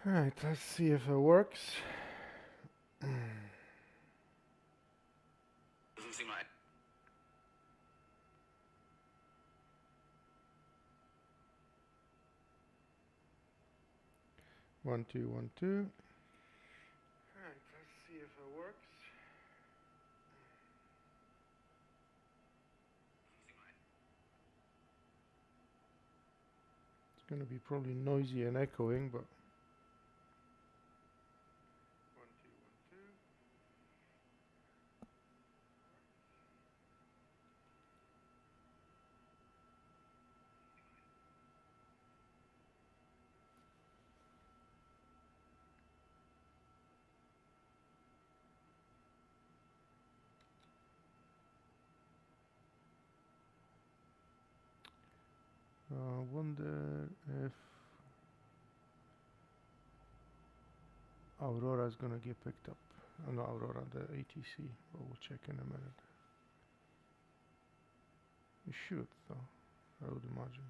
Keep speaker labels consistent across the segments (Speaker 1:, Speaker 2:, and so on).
Speaker 1: Alright, let's see if it works.
Speaker 2: Doesn't seem like.
Speaker 1: 1 2 1 2. Alright, let's see if it works. It's gonna be probably noisy and echoing, but 1 2 1 2. Wonder if Aurora is gonna get picked up. No, Aurora, the ATC. But we'll check in a minute. You should, though, I would imagine.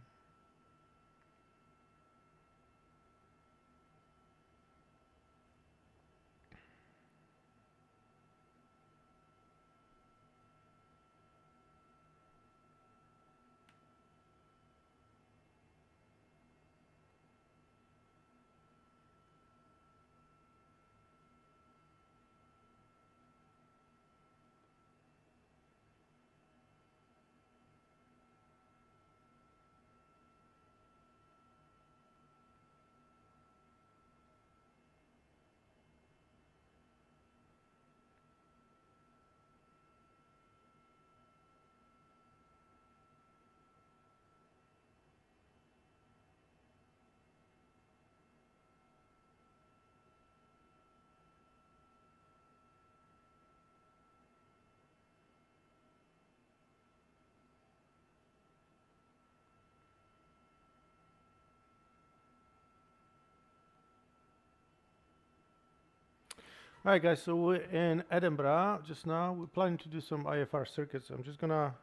Speaker 1: Alright guys, so we're in Edinburgh just now. We're planning to do some IFR circuits. I'm just gonna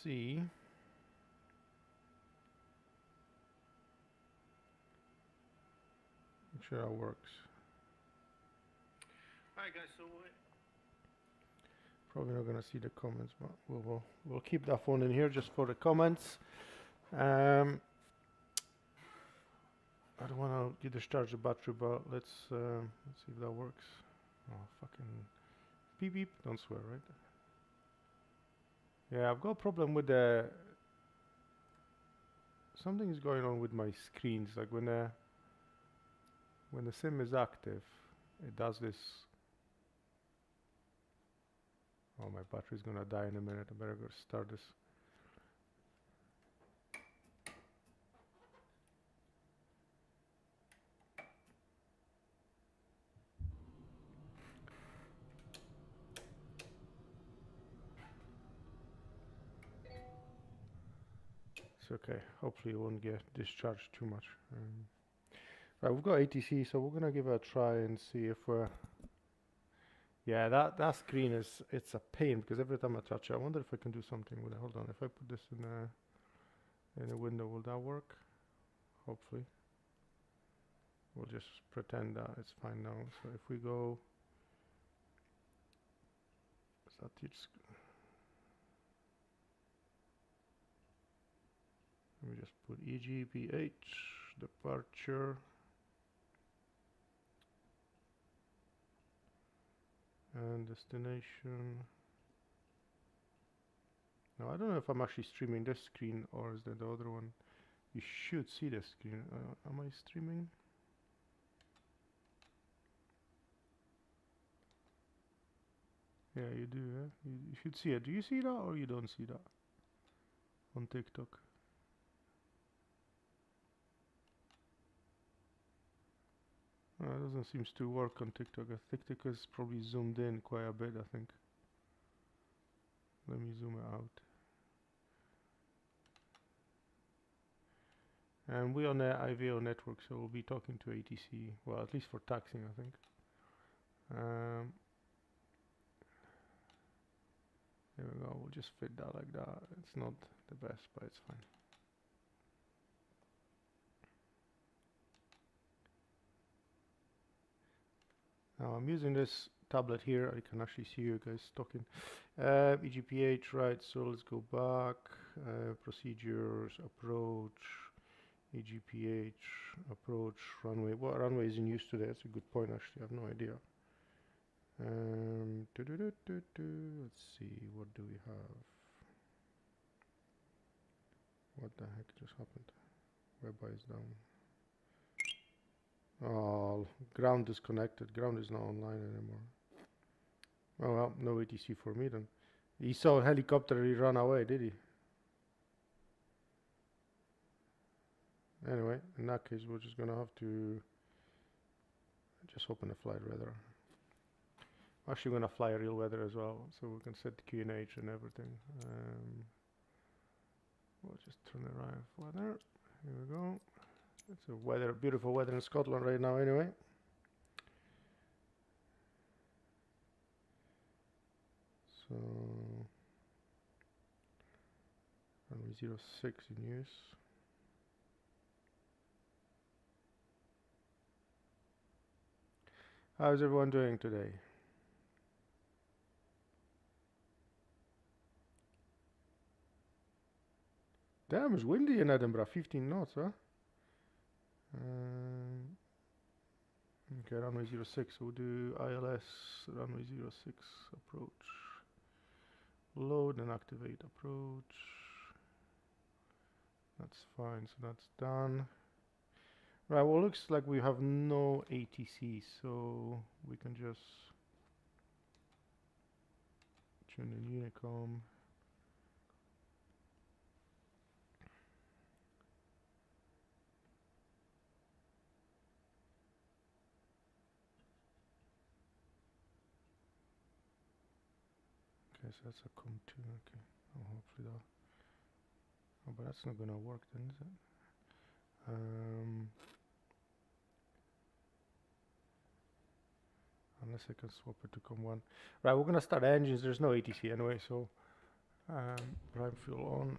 Speaker 1: see. Make sure that works. Alright guys, so we're probably not gonna see the comments, but we'll keep that phone in here just for the comments. I don't wanna discharge the battery, but let's see if that works. Oh fucking beep beep, don't swear, right? Yeah, I've got a problem with the something is going on with my screens, like when the sim is active, it does this. Oh, my battery's gonna die in a minute. I better go start this. It's okay. Hopefully it won't get discharged too much. Right, we've got ATC, so we're gonna give it a try and see if we're... Yeah, that screen it's a pain because every time I touch it, I wonder if I can do something with it. Hold on, if I put this in a window, will that work? Hopefully. We'll just pretend that it's fine now. So if we go... Is that let me just put EGBH, departure, and destination. Now I don't know if I'm actually streaming this screen or is that the other one. You should see the screen. Am I streaming? Yeah, you do, yeah? You should see it. Do you see that or you don't see that on TikTok? It doesn't seem to work on TikTok. TikTok is probably zoomed in quite a bit, I think. Let me zoom it out. And we're on the IVO network, so we'll be talking to ATC, well, at least for taxing, I think. There we go, we'll just fit that like that. It's not the best, but it's fine. Now I'm using this tablet here. I can actually see you guys talking. EGPH, right? So let's go back. Procedures, approach, EGPH, approach, runway. What runway is in use today? That's a good point. Actually, I have no idea. Let's see. What do we have? What the heck just happened? Webby is down. Oh, ground disconnected. Ground is not online anymore. Oh well, no ATC for me then. He saw a helicopter, he ran away, did he? Anyway, in that case, we're just gonna have to just open a flight radar. I'm actually gonna fly a real weather as well, so we can set the QNH and everything. We'll just turn it right weather. Here we go. It's a weather, beautiful weather in Scotland right now anyway. So runway 06 in use. How's everyone doing today? Damn, it's windy in Edinburgh, 15 knots, huh? Okay, runway 06, so we'll do ILS, runway 06, approach. Load and activate approach. That's fine, so that's done. Right, well, looks like we have no ATC, so we can just tune in Unicom. Okay, so that's a COM2, okay. Oh, hopefully that. Oh, but that's not gonna work then, is it? Unless I can swap it to COM1. Right, we're gonna start engines. There's no ATC anyway, so prime fuel on.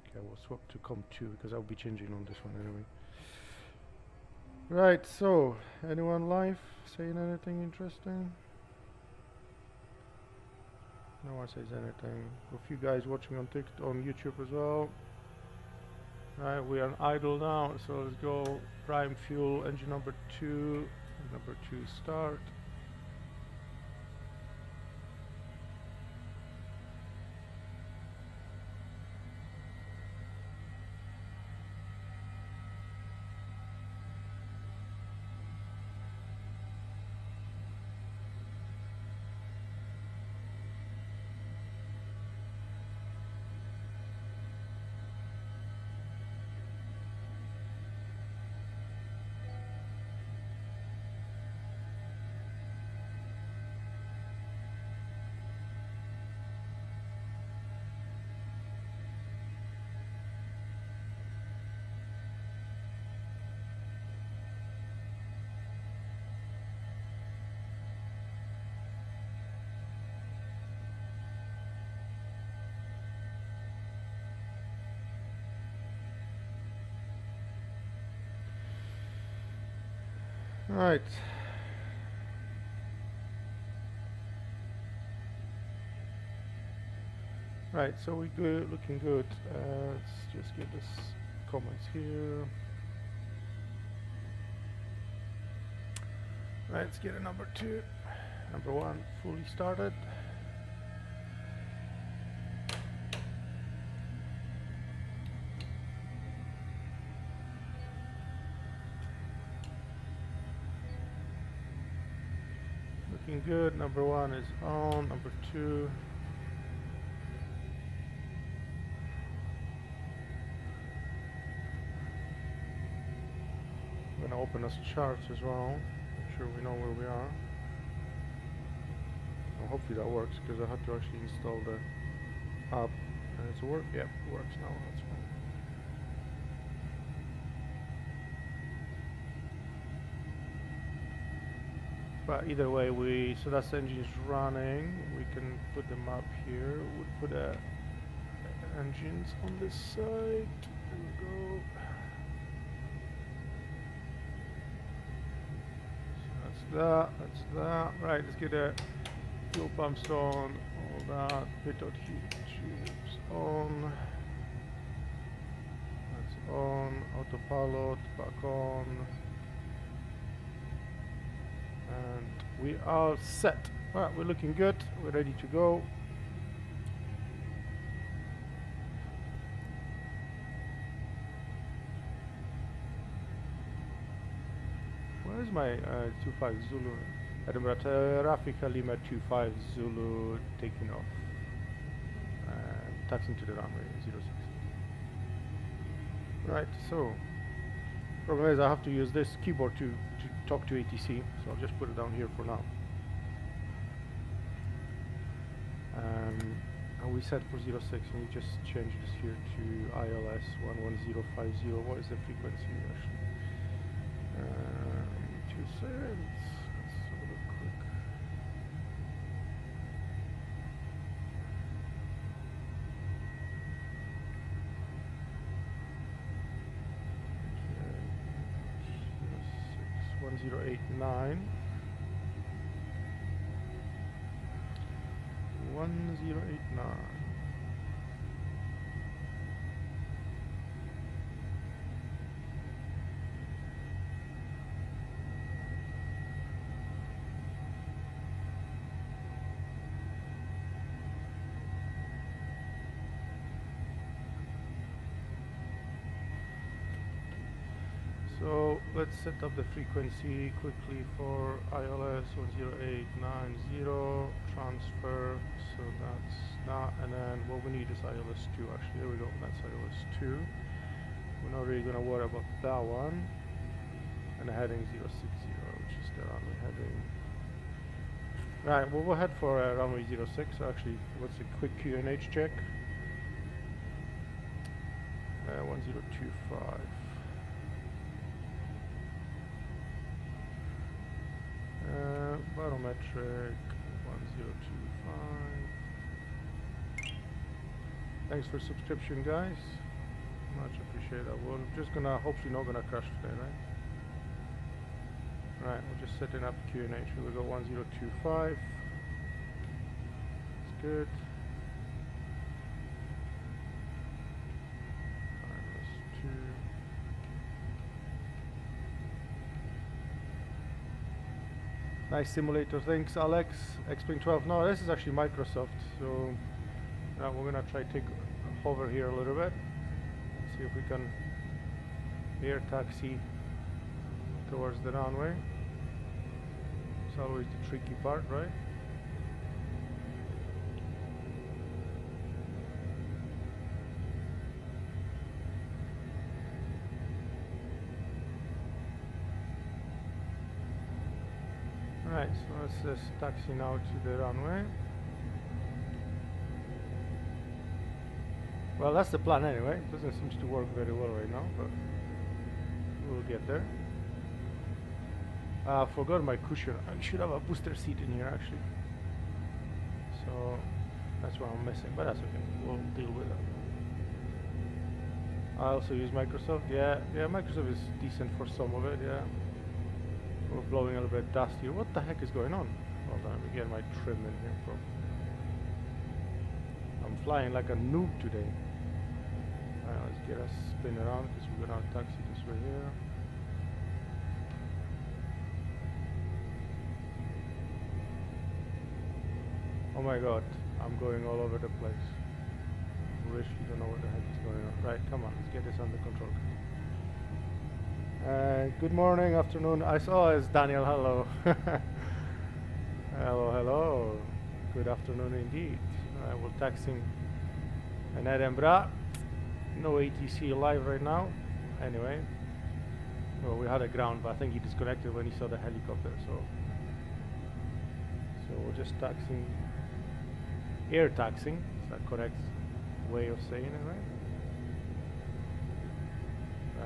Speaker 1: Okay, we'll swap to COM2 because I'll be changing on this one anyway. Right, so anyone live saying anything interesting? No one says anything. A few guys watching on TikTok, on YouTube as well. Right, we are idle now, so let's go prime fuel, engine number 2, number 2 start. Right. Right, so we good, looking good. Let's just get this comments here. Right, let's get a number 2. Number 1 fully started. Looking good. Number 1 is on. Number 2. I'm gonna open us charts as well. Make sure we know where we are. Well, hopefully that works because I had to actually install the app. And it's work. Yep, it works now. That's fine. But either way, so that's the engines running. We can put them up here. We'll put engines on this side. There we go. So that's that. Right, let's get the fuel pumps on, all that. Pit out heat tubes on. That's on. Autopilot back on. And we are set. Alright, we're looking good. We're ready to go. Where is my 25 Zulu? Edinburgh Traffic Lima 25 Zulu taking off. Taxing to the runway 06. Right, so problem is I have to use this keyboard to talk to ATC, so I'll just put it down here for now. And we set for 06, and you just change this here to ILS 11050. What is the frequency actually? 2 seconds. Let's have a look quick. Okay. 1089. 1089. So let's set up the frequency quickly for ILS 10890 transfer. So that's that, and then what we need is ILS 2 actually. There we go, that's ILS 2. We're not really going to worry about that one. And the heading 060, which is the runway heading. Right, well, we'll head for runway 06. So actually, what's a quick QNH check? 1025. Barometric 1025. Thanks for subscription, guys. Much appreciated. We're just gonna hopefully not gonna crash today, right? Right, we're just setting up QNH. Here we go, 1025. That's good. Minus 2. Nice simulator, thanks Alex. Xpring 12. No, this is actually Microsoft. So now we're gonna try to take hover here a little bit. See if we can air taxi towards the runway. It's always the tricky part, right? Right, so let's just taxi now to the runway. Well, that's the plan anyway. It doesn't seem to work very well right now, but we'll get there. I forgot my cushion. I should have a booster seat in here actually. So that's what I'm missing, but that's okay. We'll deal with it. I also use Microsoft. Yeah, Microsoft is decent for some of it, yeah. We're blowing a little bit dust here. What the heck is going on? Hold on, let me get my trim in here, bro. I'm flying like a noob today. Alright, let's get us spin around because we're gonna taxi this way here. Oh my god, I'm going all over the place. Really don't know what the heck is going on. Right, come on, let's get this under control. Good morning, afternoon. I saw it's Daniel. Hello. hello. Good afternoon indeed. We're taxiing in Edinburgh. No ATC live right now. Anyway, well, we had a ground, but I think he disconnected when he saw the helicopter. So we're just taxiing, air taxiing. Is that correct way of saying it, right?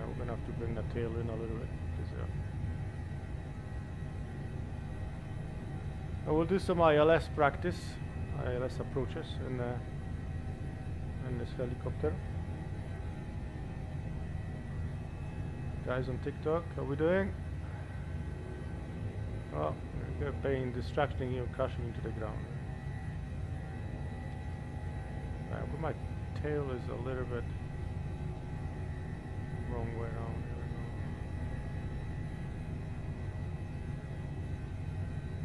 Speaker 1: We're gonna have to bring the tail in a little bit because I will do some ILS practice, ILS approaches in this helicopter. Guys on TikTok, how we doing? Oh, we're being distracting you, crashing into the ground. Right, but my tail is a little bit wrong way around.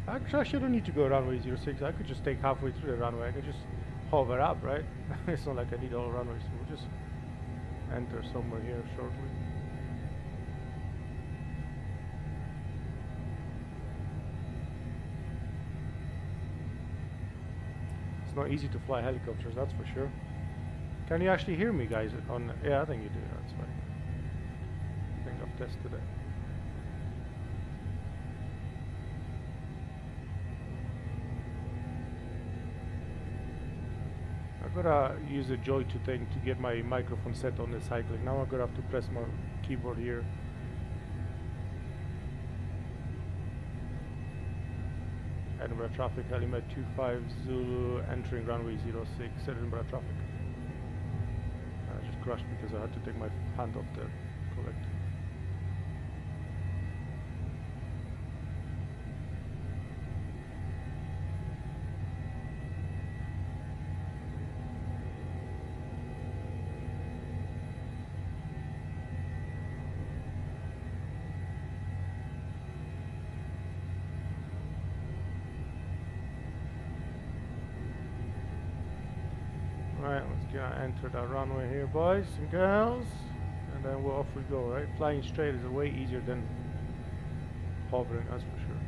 Speaker 1: Actually, I don't need to go runway 06. I could just take halfway through the runway. I could just hover up, right? It's not like I need all runways. So we'll just enter somewhere here shortly. It's not easy to fly helicopters, that's for sure. Can you actually hear me, guys? Yeah, I think you do. That's fine. I think I've tested it. I'm gonna use a Joy 2 thing to get my microphone set on the cycling. Now I'm gonna have to press my keyboard here. Edinburgh traffic, Helimed 25 Zulu, entering runway 06, Edinburgh traffic. I just crashed because I had to take my hand off the collector. Right, let's get enter that runway here, boys and girls, and then off we go. Right, flying straight is way easier than hovering, that's for sure.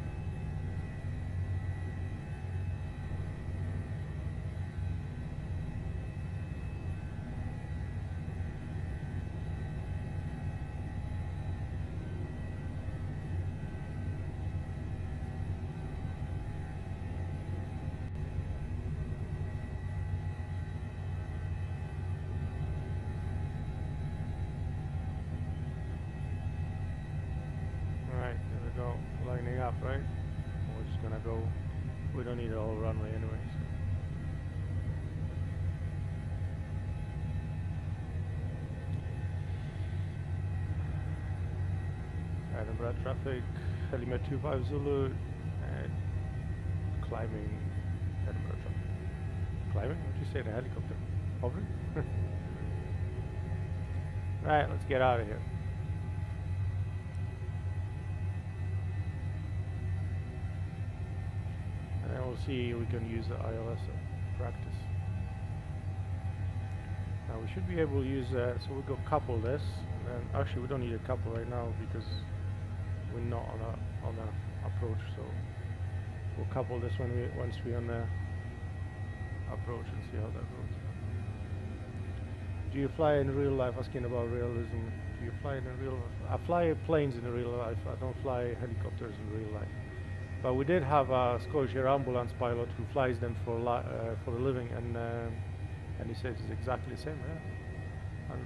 Speaker 1: Lining up, right? We're just gonna go. We don't need a whole runway anyway. So. Edinburgh traffic, Helimed 25 Zulu, and climbing Edinburgh traffic. Climbing? What did you say? The helicopter? Hovering? Right, let's get out of here. We'll see we can use the ILS practice. Now we should be able to use so we'll go couple this, and then actually we don't need a couple right now because we're not on a approach, so we'll couple this once we're on the approach and see how that goes. Do you fly in real life? Asking about realism. Do you fly in real life? I fly planes in real life. I don't fly helicopters in real life. But we did have a Scottish Air ambulance pilot who flies them for a living, and he says it's exactly the same. Yeah,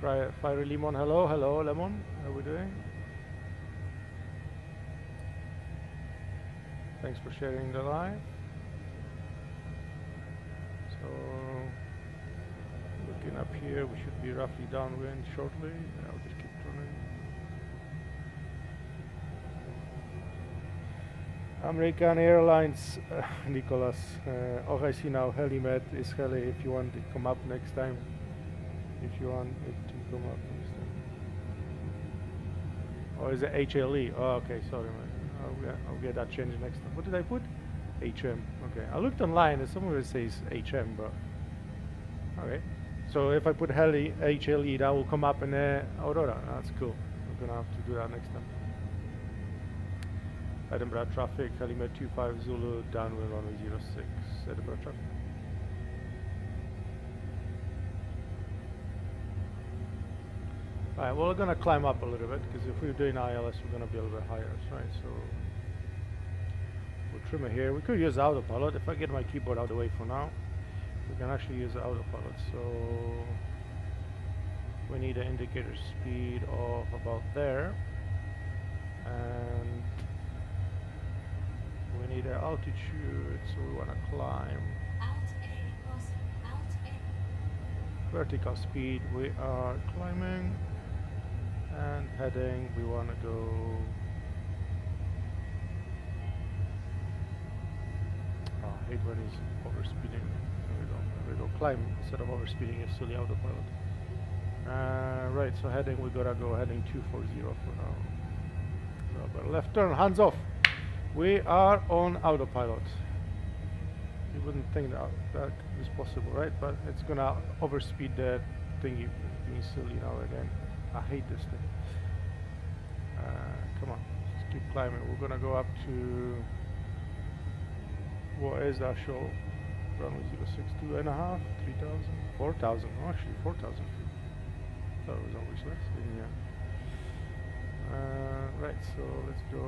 Speaker 1: 100%. Fiery Lemon, hello Lemon, how are we doing? Thanks for sharing the live. So, looking up here, we should be roughly downwind shortly. I'll just keep turning. American Airlines, Nicholas. I see now Helimed is heli if you want to come up next time. If you want it to come up next time. Or is it HLE? Oh, okay, sorry man. I'll get that changed next time. What did I put? HM. Okay, I looked online and somewhere it says HM, but okay. So if I put HLE, that will come up in Aurora. That's cool. I'm gonna have to do that next time. Edinburgh traffic, Helimed 25 Zulu, downwind runway 06, Edinburgh traffic. Right, well we're going to climb up a little bit, because if we're doing ILS we're going to be a little bit higher, right? So we'll trim it here. We could use autopilot. If I get my keyboard out of the way for now, we can actually use the autopilot. So we need an indicator speed of about there, and We need an altitude, so we want to climb. Vertical speed, we are climbing and heading. We want to go. Oh, I hate when he's overspeeding. There we go. There we go. Climb instead of overspeeding is silly autopilot. Right, so heading, we gotta go heading 240 for now. So, but left turn, hands off. We are on autopilot. You wouldn't think that is possible, right? But it's gonna overspeed the thingy, being silly now again. I hate this thing. Come on, let's keep climbing. We're gonna go up to, what is that show? Runway 06, 2.5, 3,000, 4,000. Oh, actually 4,000 feet. Thought it was always less. Yeah. Right, so let's go.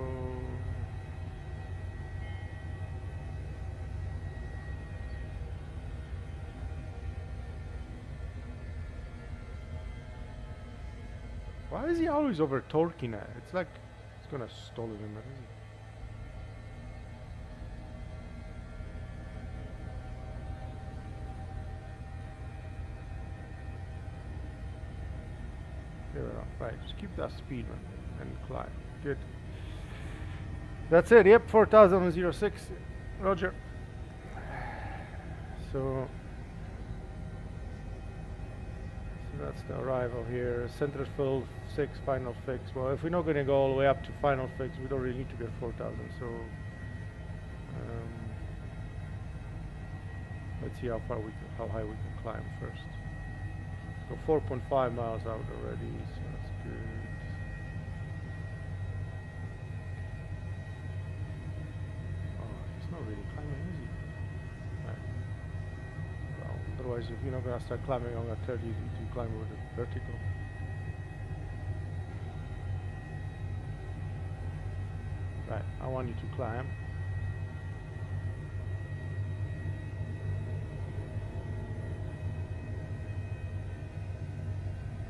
Speaker 1: Why is he always over torquing it? It's like it's gonna stall it in there, isn't it? There we go. Right, just keep that speed, man, and climb. Good. That's it. Yep, 4006. Roger. So that's the arrival here. Center fill 6, final fix. Well, if we're not going to go all the way up to final fix, we don't really need to get 4,000. So let's see how high we can climb first. So 4.5 miles out already, so that's good. Oh, it's not really climbing, is it? Right. Well, otherwise, if you're not going to start climbing on a 30, you need to climb with the vertical. Right, I want you to climb.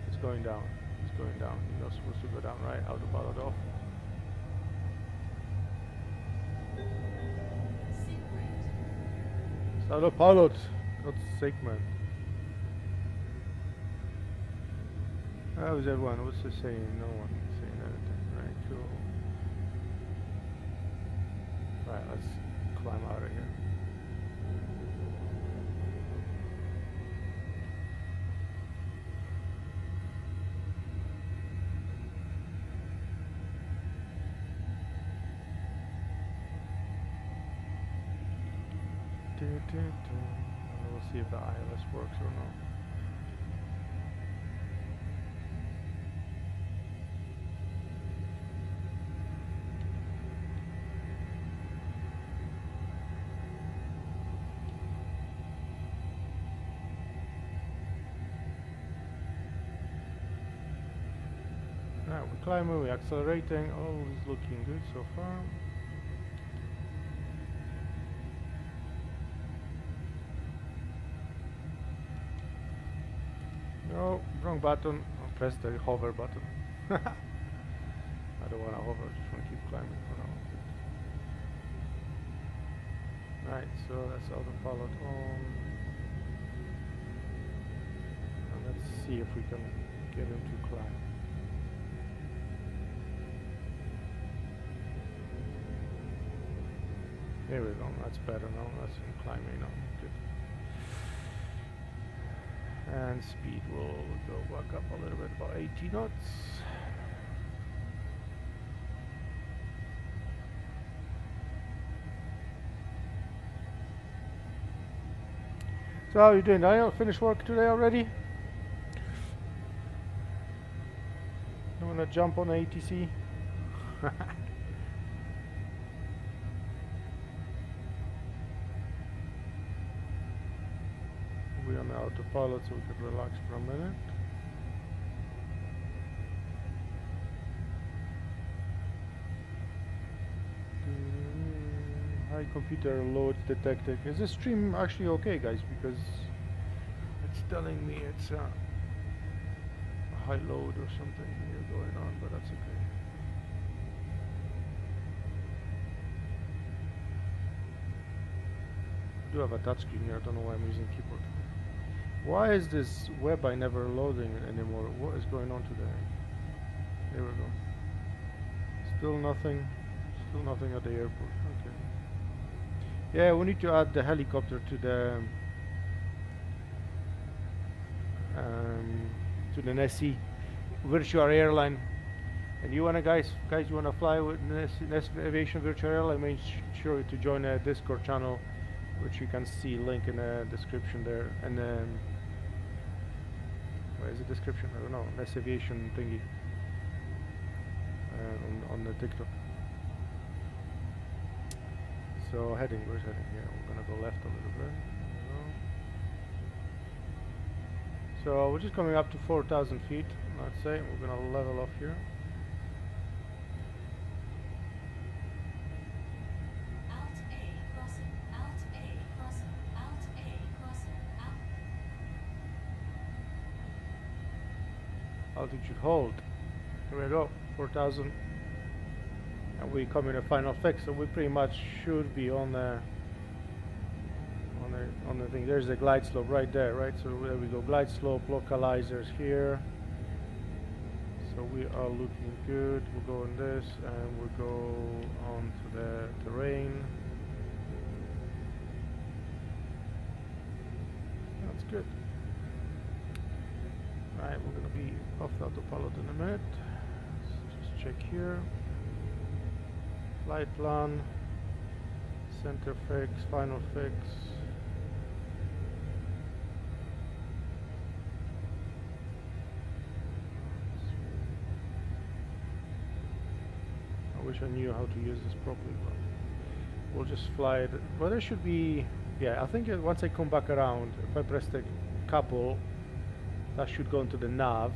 Speaker 1: It's going down. It's going down. You're not supposed to go down, right? Autopilot off. It's autopilot, not segment. How's everyone? What's it saying? No one is saying anything. Right, cool. Right, let's climb out of here. We'll see if the ILS works or not. Now we're climbing, we're accelerating. All is looking good so far. No, wrong button. I'll press the hover button. I don't want to hover, I just want to keep climbing for now. Right, so that's autopilot on. And let's see if we can get him to climb. There we go, that's better now, that's him climbing now, good. And speed will go back up a little bit, about 80 knots. So how are you doing, Daniel? Finished work today already? You wanna jump on the ATC? We're on the autopilot so we can relax for a minute. High computer loads detected. Is this stream actually okay, guys? Because it's telling me it's a high load or something here going on, but that's okay. do have a touchscreen here. I don't know why I'm using keyboard. Why is this web I never loading anymore? What is going on today? There we go. Still nothing. Still nothing at the airport. Okay. Yeah, we need to add the helicopter to the NESI virtual airline. And you wanna guys, you wanna fly with NES Aviation Virtual Airline? Make sure to join a Discord channel, which you can see link in the description there. And where is the description? I don't know. NES Aviation thingy on the TikTok. So heading, where's heading? Yeah, we're gonna go left a little bit. So we're just coming up to 4,000 feet, let's say. We're gonna level off here.
Speaker 2: Alt A crossing, Alt A crossing, Alt A crossing,
Speaker 1: Altitude hold. Here we go, 4,000. And we come in a final fix, so we pretty much should be on the thing. There's the glide slope right there, right? So there we go, glide slope, localizers here. So we are looking good. We'll go on this and we'll go on to the terrain. That's good. Right, we're gonna be off the autopilot in a minute. Let's just check here. Flight plan, center fix, final fix. I wish I knew how to use this properly, but we'll just fly it. Well, there should be, yeah, I think once I come back around, if I press the couple, that should go into the nav,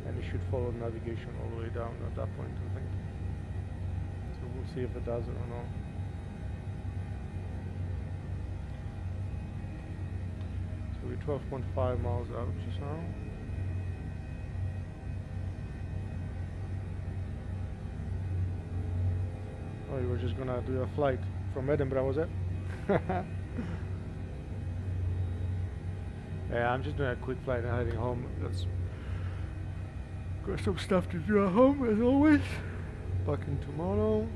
Speaker 1: and it should follow navigation all the way down at that point, I think. So we'll see if it does it or not. So we're 12.5 miles out just now. Oh, you were just gonna do a flight from Edinburgh, was it? Yeah, I'm just doing a quick flight and heading home. That's got some stuff to do at home as always. Back in tomorrow.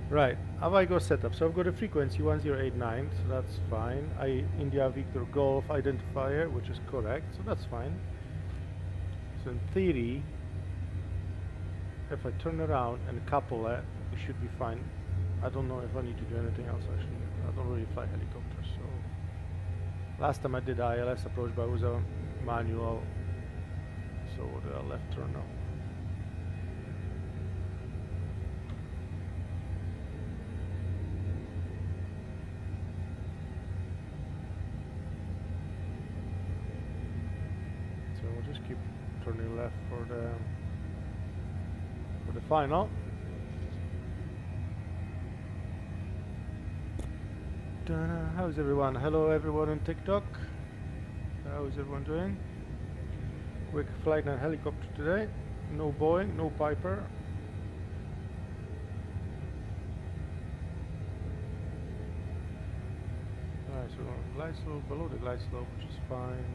Speaker 1: Right, have I got setup? So I've got a frequency 1089, so that's fine. India Victor Golf identifier, which is correct, so that's fine. So in theory, if I turn around and couple it, it should be fine. I don't know if I need to do anything else actually. I don't really fly helicopters, so last time I did ILS approach, but it was a manual, so we'll do a left turn now. So we'll just keep turning left for the final. How's everyone? Hello everyone on TikTok. How is everyone doing? Quick flight and helicopter today. No Boeing, no Piper. Alright, so glide slope, below the glide slope, which is fine.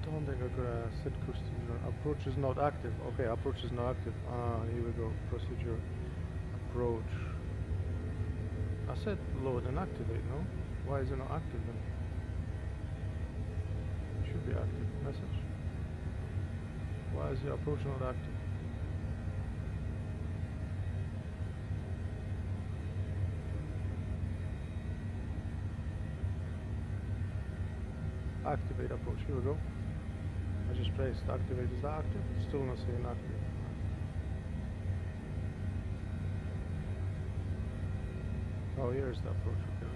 Speaker 1: I don't think I'm gonna set cruise to approach is not active. Okay, approach is not active. Here we go. Procedure approach. I said load and activate, no? Why is it not active then? It should be active. Message. Why is the approach not active? Activate approach. Here we go. I just pressed activate. Is that active? Still not saying active. Oh, here's the approach. Okay,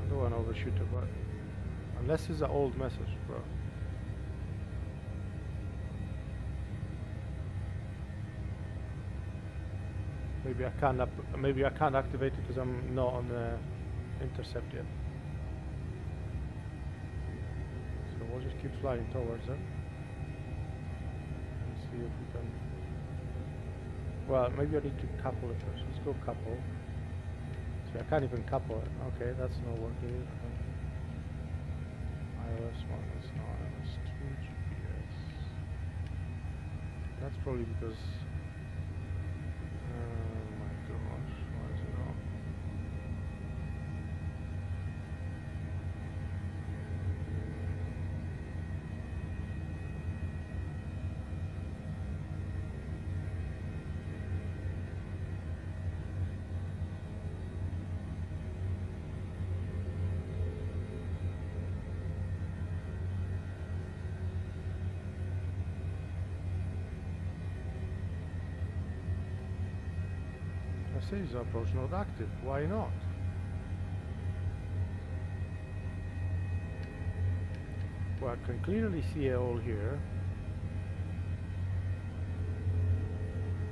Speaker 1: I don't want to overshoot it, but unless it's an old message, bro. Maybe maybe I can't activate it because I'm not on the intercept yet. So we'll just keep flying towards it. And see if we can. Well, maybe I need to couple it first. Let's go couple. See, I can't even couple it. Okay, that's not working. iOS 1 is not iOS 2 GPS. That's probably because. Oh my gosh, why is it wrong? Says approach not active. Why not? Well, I can clearly see it all here.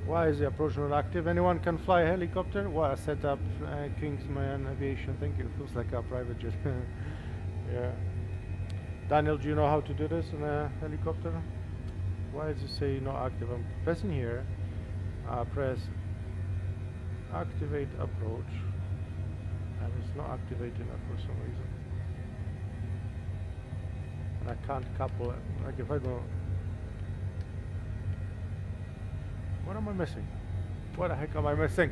Speaker 1: Why is the approach not active? Anyone can fly a helicopter? Well, I set up Kingsman Aviation. Thank you. Feels like a private jet. Yeah. Daniel, do you know how to do this in a helicopter? Why does it say not active? I'm pressing here. Press activate approach, and it's not activating it for some reason, and I can't couple it. Like if I go, what am I missing? What the heck am I missing?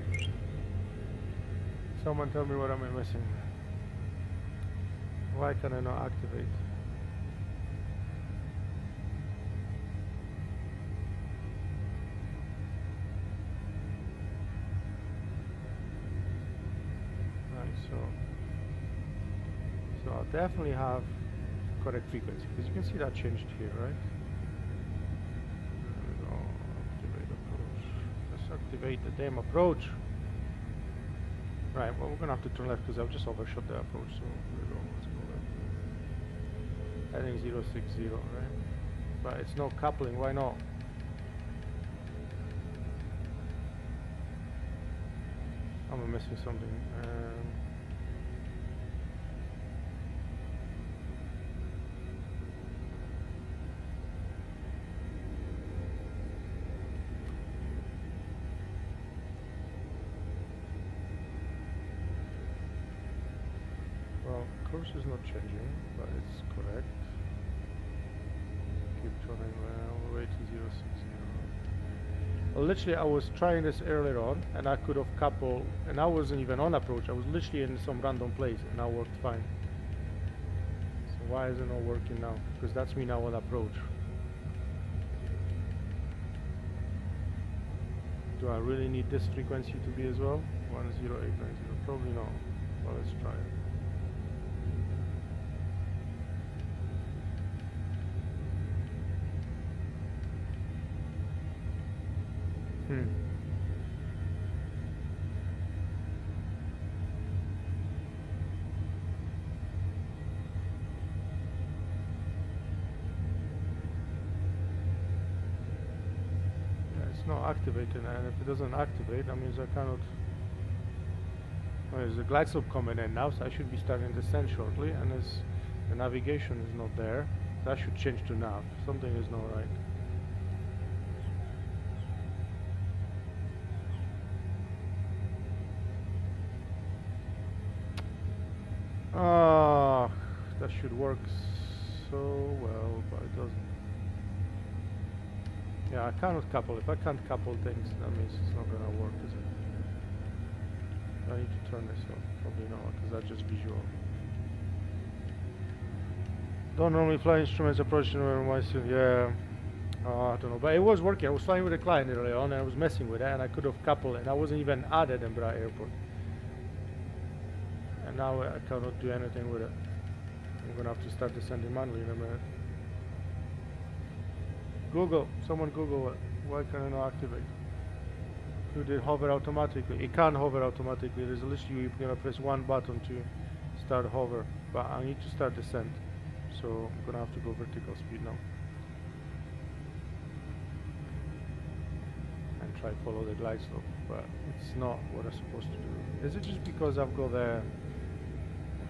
Speaker 1: Someone tell me what am I missing? Why can I not activate? So I'll definitely have correct frequency, because you can see that changed here, right? There we go. Activate approach. Let's activate the damn approach. Right, well, we're gonna have to turn left because I've just overshot the approach, so there we go. Let's go left. Heading 060, right? But it's no coupling, why not? I'm missing something. Well, course is not changing, but it's correct. Keep turning well, way to 060. Well, literally, I was trying this earlier on, and I could have coupled, and I wasn't even on approach. I was literally in some random place, and that worked fine. So why is it not working now? Because that's me now on approach. Do I really need this frequency to be as well? 10890. Probably not. Well, let's try it. It's not activated, and if it doesn't activate, that means I cannot. Well, there's a glide slope coming in now, so I should be starting to descend shortly, and the navigation is not there. That should change to nav. Something is not right. Ah, that should work so well, but it doesn't. Yeah, I cannot couple. If I can't couple things, that means it's not gonna work, is it? I need to turn this off. Probably not, because that's just visual. Don't normally fly instruments approaching where my yeah. I don't know, but it was working. I was flying with a client earlier on, and I was messing with it, and I could have coupled it. And I wasn't even at Edinburgh Airport. And now I cannot do anything with it. I'm gonna have to start descending manually in a minute. Google, someone Google it. Why can I not activate? Do they hover automatically? It can't hover automatically. There's literally you're gonna press one button to start hover, but I need to start descent. So I'm gonna have to go vertical speed now. And try follow the glide slope, but it's not what I'm supposed to do. Is it just because I've got the...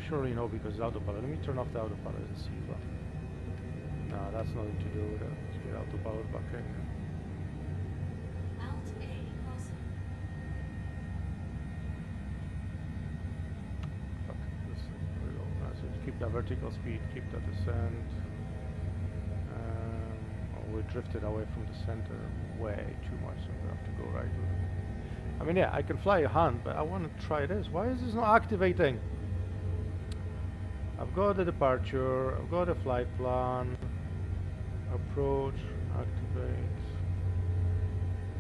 Speaker 1: Surely no, because it's autopilot. Let me turn off the autopilot and see, but... No, that's nothing to do with it. Let's get autopilot back in.
Speaker 2: Alt A crossing.
Speaker 1: Fuck, this is very low. So keep that vertical speed, keep that descent. Oh, we drifted away from the center way too much, so I'm gonna have to go right with it. I mean, yeah, I can fly a hunt, but I want to try this. Why is this not activating? I've got the departure, I've got a flight plan, approach, activate.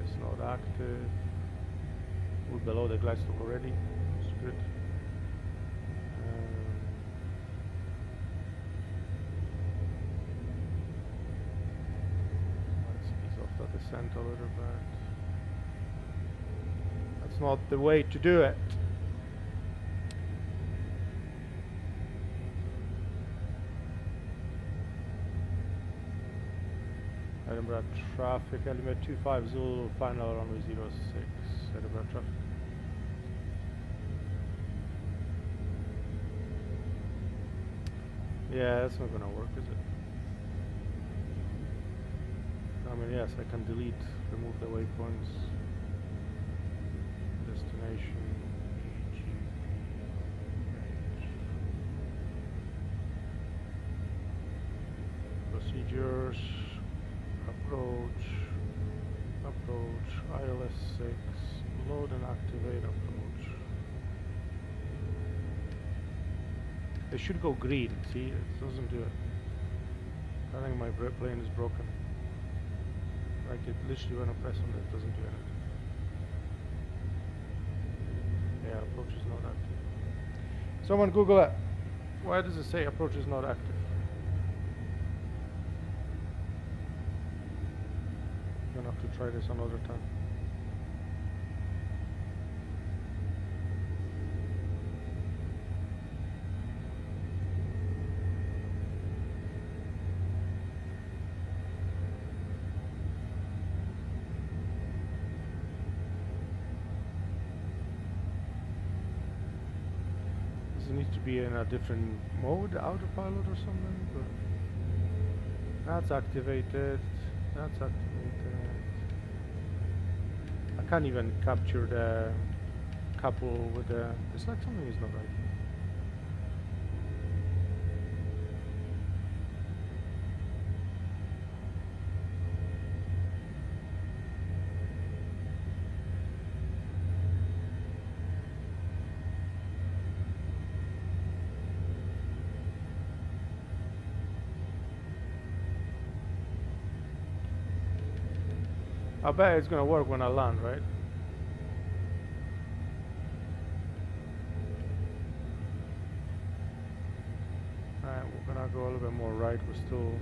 Speaker 1: It's not active. We're below the glide slope already. It's good. Let's ease off that descent a little bit. That's not the way to do it. Edinburgh traffic, element 25 Zulu, final runway 06, Edinburgh traffic. Yeah, that's not gonna work, is it? I mean, yes, I can delete, remove the waypoints. Destination, procedures, approach, ILS 6, load and activate approach. It should go green, see, it doesn't do it. I think my plane is broken. Like it literally when I press on it doesn't do anything. Yeah, approach is not active. Someone Google it. Why does it say approach is not active? I'm gonna have to try this another time. Does it need to be in a different mode, autopilot or something? But that's activated. That's activated. I can't even capture the couple with the... It's like something is not right. I bet it's gonna work when I land, right? Alright, we're gonna go a little bit more right. We're still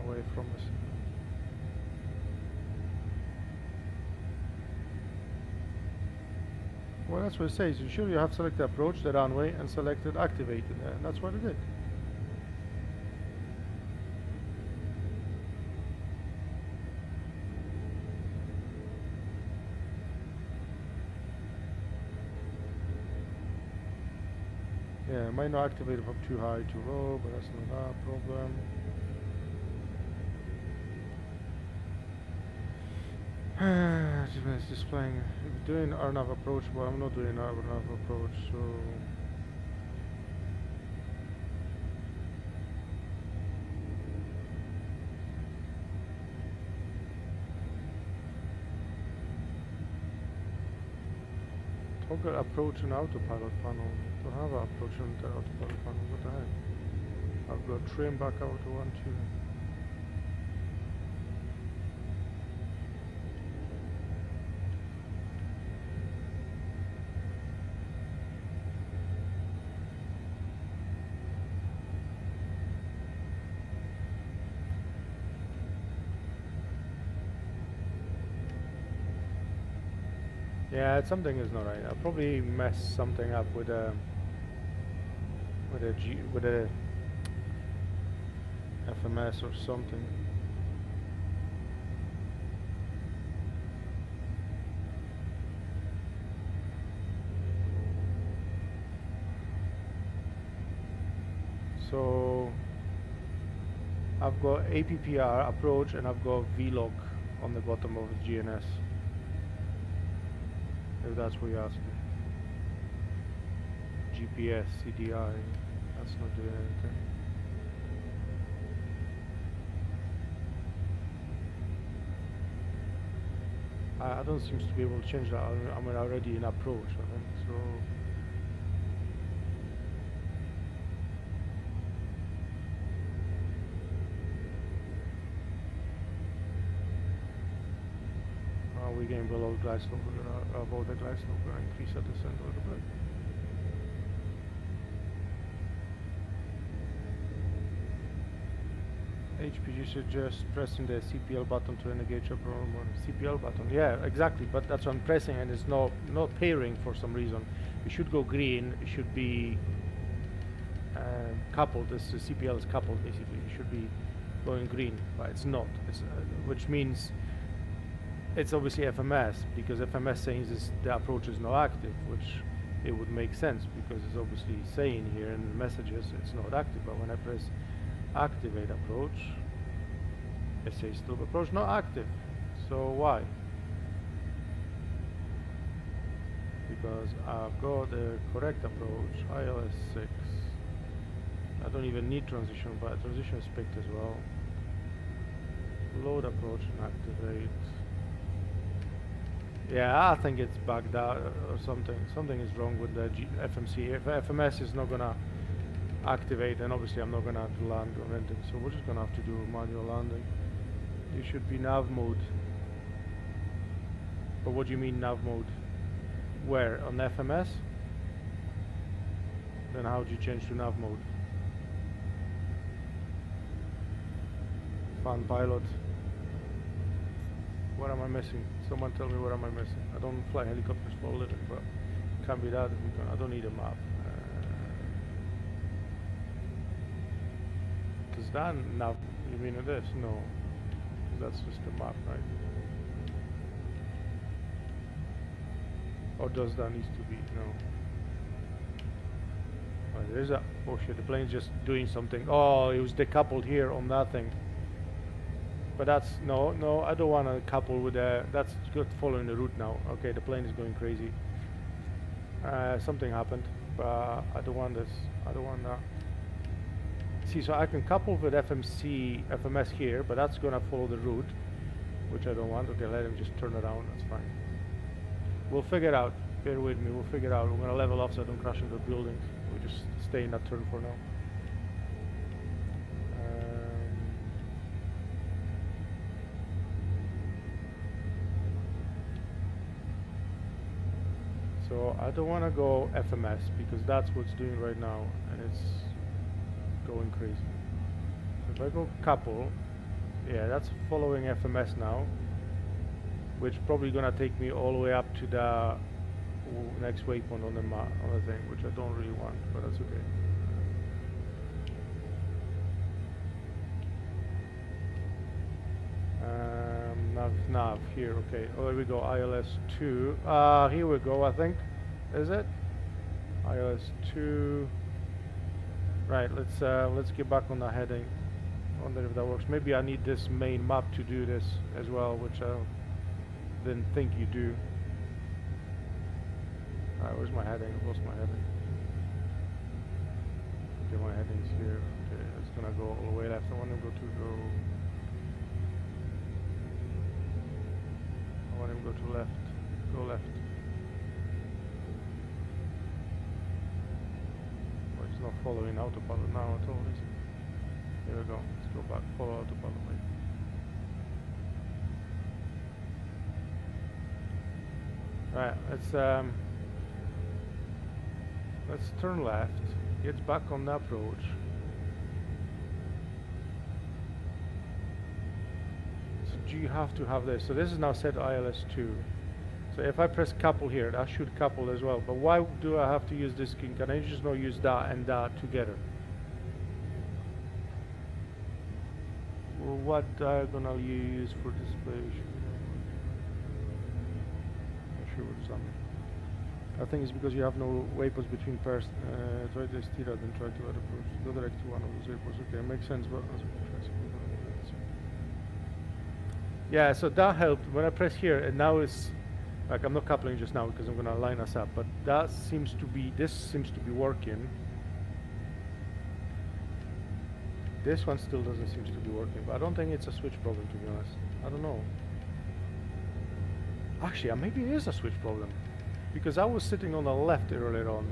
Speaker 1: away from us. Well, that's what it says. You sure you have selected approach, the runway, and selected activated, and that's what it did. Yeah, it might not activate if I'm too high, too low, but that's not our problem. It's displaying. I'm doing RNAV approach, but I'm not doing RNAV approach, so. Toggle approach and autopilot panel. Don't have an approach on the autopilot panel. What the heck? I've got trim back out to 1, 2. Yeah, something is not right. I'll probably mess something up with a FMS or something. So I've got APPR approach and I've got VLOG on the bottom of the GNS. If that's what you're asking. GPS, CDI, that's not doing anything. I don't seem to be able to change that. I'm already in approach, I think. So we're getting below glide slope. We're gonna avoid the glide slope. We're gonna increase our descent a little bit. HPG suggests pressing the CPL button to engage up or CPL button. Yeah, exactly. But that's what I'm pressing, and it's not pairing for some reason. It should go green. It should be coupled. This CPL is coupled basically. It should be going green, but it's not. It's which means it's obviously FMS, because FMS saying this the approach is not active, which it would make sense because it's obviously saying here in the messages it's not active. But when I press activate approach, it says still approach not active. So why? Because I've got the correct approach, ILS 6. I don't even need transition, but transition is picked as well. Load approach and activate. Yeah, I think it's bugged out or something. Something is wrong with the FMC. If FMS is not gonna activate, then obviously I'm not gonna have to land on anything. So we're just gonna have to do manual landing. You should be nav mode. But what do you mean nav mode? Where? On FMS? Then how do you change to nav mode? Fan pilot. What am I missing? Someone tell me what am I missing? I don't fly helicopters for a living, but it can't be that. I don't need a map. Does that nav? You mean this? No. That's just a map, right? Or does that need to be? No. Oh, there's a. Oh shit! The plane's just doing something. Oh, it was decoupled here on that thing. But that's no. I don't want to couple with the. That's good following the route now. Okay, the plane is going crazy. Something happened, but I don't want this. I don't want that. See, so I can couple with FMS here, but that's gonna follow the route, which I don't want. Okay, let him just turn around. That's fine. We'll figure it out. Bear with me. We'll figure it out. We're gonna level off so I don't crash into the building. We'll just stay in that turn for now. So I don't want to go FMS because that's what's doing right now, and it's going crazy. So if I go couple, yeah, that's following FMS now, which probably gonna take me all the way up to the next waypoint on the thing, which I don't really want, but that's okay. Nav here. Okay. Oh, there we go. ILS 2. Here we go. I think. Is it? ILS 2. Right. Let's get back on the heading. Wonder if that works. Maybe I need this main map to do this as well, which I didn't think you do. Alright, where's my heading? I've lost my heading. Okay, my heading's here. Okay, it's gonna go all the way left. I want to go. I want him to go to left. Go left. Oh, it's not following autopilot now at all, is it? Here we go. Let's go back. Follow autopilot. Wait. Right. Let's turn left. Get back on the approach. So you have to have this. So this is now set ILS 2. So if I press couple here, that should couple as well. But why do I have to use this screen? Can I just not use that and that together? Well, what diagonal you use for display? Not sure what does that mean. I think it's because you have no waypoints between pairs. Try to steer out and try to add approach. Go direct to one of those waypoints. Okay, makes sense, but yeah, so that helped. When I press here, and now it's like I'm not coupling just now because I'm gonna line us up, but that seems to be, this seems to be working. This one still doesn't seem to be working, but I don't think it's a switch problem, to be honest. I don't know. Actually, maybe it is a switch problem, because I was sitting on the left earlier on,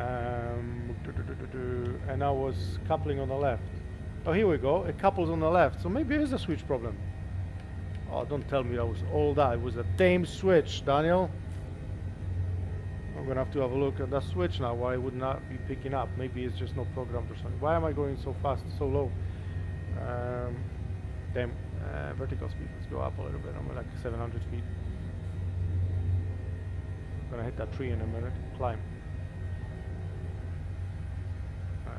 Speaker 1: and I was coupling on the left. Oh, here we go. It couples on the left, so maybe it is a switch problem. Oh, don't tell me that was all that. It was a damn switch, Daniel. I'm gonna have to have a look at that switch now, why it would not be picking up. Maybe it's just not programmed or something. Why am I going so fast, so low? Damn. Vertical speed, let's go up a little bit. I'm at like 700 feet. I'm gonna hit that tree in a minute. Climb.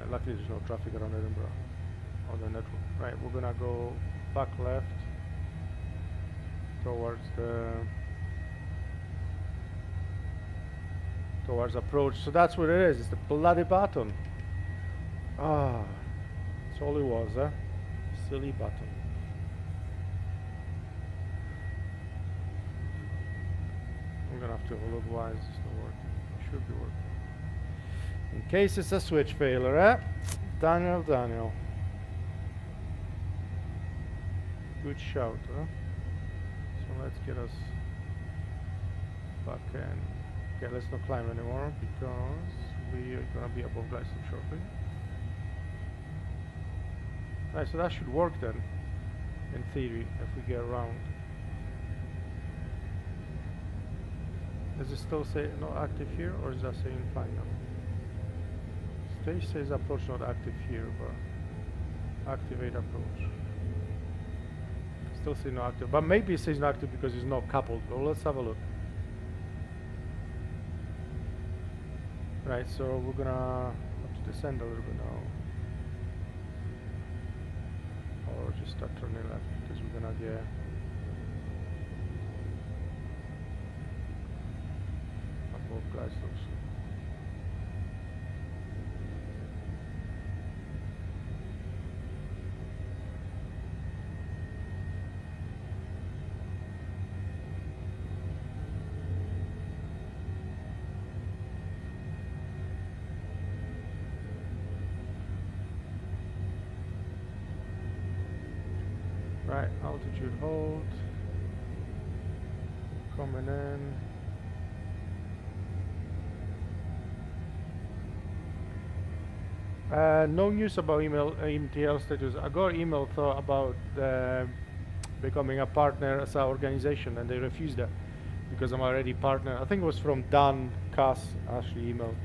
Speaker 1: Luckily there's no traffic around Edinburgh on the network. Right, we're gonna go back left towards approach. So that's what it is. It's the bloody button. Ah, that's all it was, huh? Silly button. I'm gonna have to have a look. Why is this not working? It should be working. In case it's a switch failure, eh? Daniel. Good shout, huh? So let's get us back in. Okay, let's not climb anymore because we are gonna be above glide slope shortly. Right, so that should work then, in theory, if we get around. Does it still say not active here, or is that saying fine now? Stage says approach not active here, but activate approach. Still say not active, but maybe it says not active because it's not coupled. Well, let's have a look. Right, so we're gonna have to descend a little bit now. Or just start turning left because we're gonna get above glide slopes. Right, altitude hold. Coming in. No news about MTL status. I got an email about becoming a partner as an organization, and they refused that because I'm already partner. I think it was from Dan Cass, actually emailed.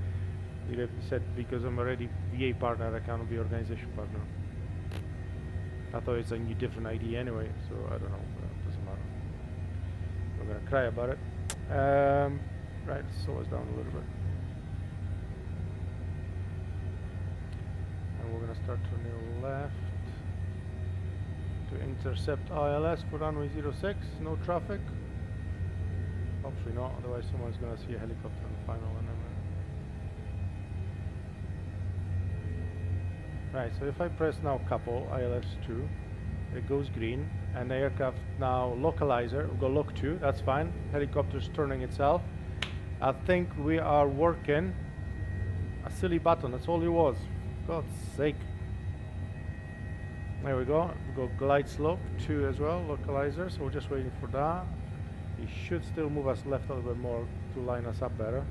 Speaker 1: He said because I'm already VA partner, I cannot be organization partner. I thought it's a new different ID anyway, so I don't know, it doesn't matter. I'm gonna cry about it. Right, slow us down a little bit. And we're gonna start turning left to intercept ILS for runway 06, no traffic. Hopefully not, otherwise someone's gonna see a helicopter in the final and then right, so if I press now couple, ILS2, it goes green, and the aircraft now localizer, we'll go lock 2, that's fine. Helicopter's turning itself. I think we are working a silly button, that's all it was. God's sake. There we go, we'll go glide slope 2 as well, localizer, so we're just waiting for that. It should still move us left a little bit more to line us up better.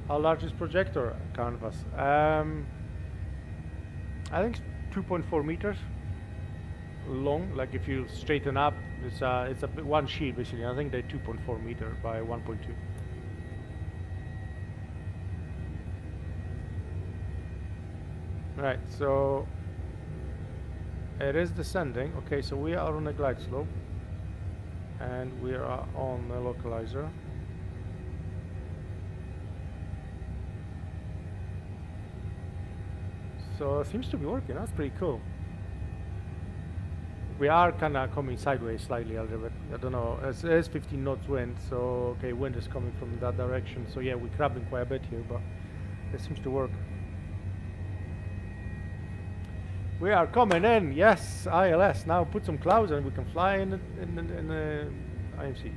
Speaker 1: How large is projector canvas? I think it's 2.4 meters long. Like if you straighten up, it's a one sheet basically. I think they're 2.4 meter by 1.2. Right, so it is descending. Okay, so we are on a glide slope, and we are on the localizer. So it seems to be working. That's pretty cool. We are kind of coming sideways slightly a little bit. I don't know. It's 15 knots wind, so okay, wind is coming from that direction. So yeah, we're crabbing quite a bit here, but it seems to work. We are coming in. Yes, ILS. Now put some clouds and we can fly in the IMC.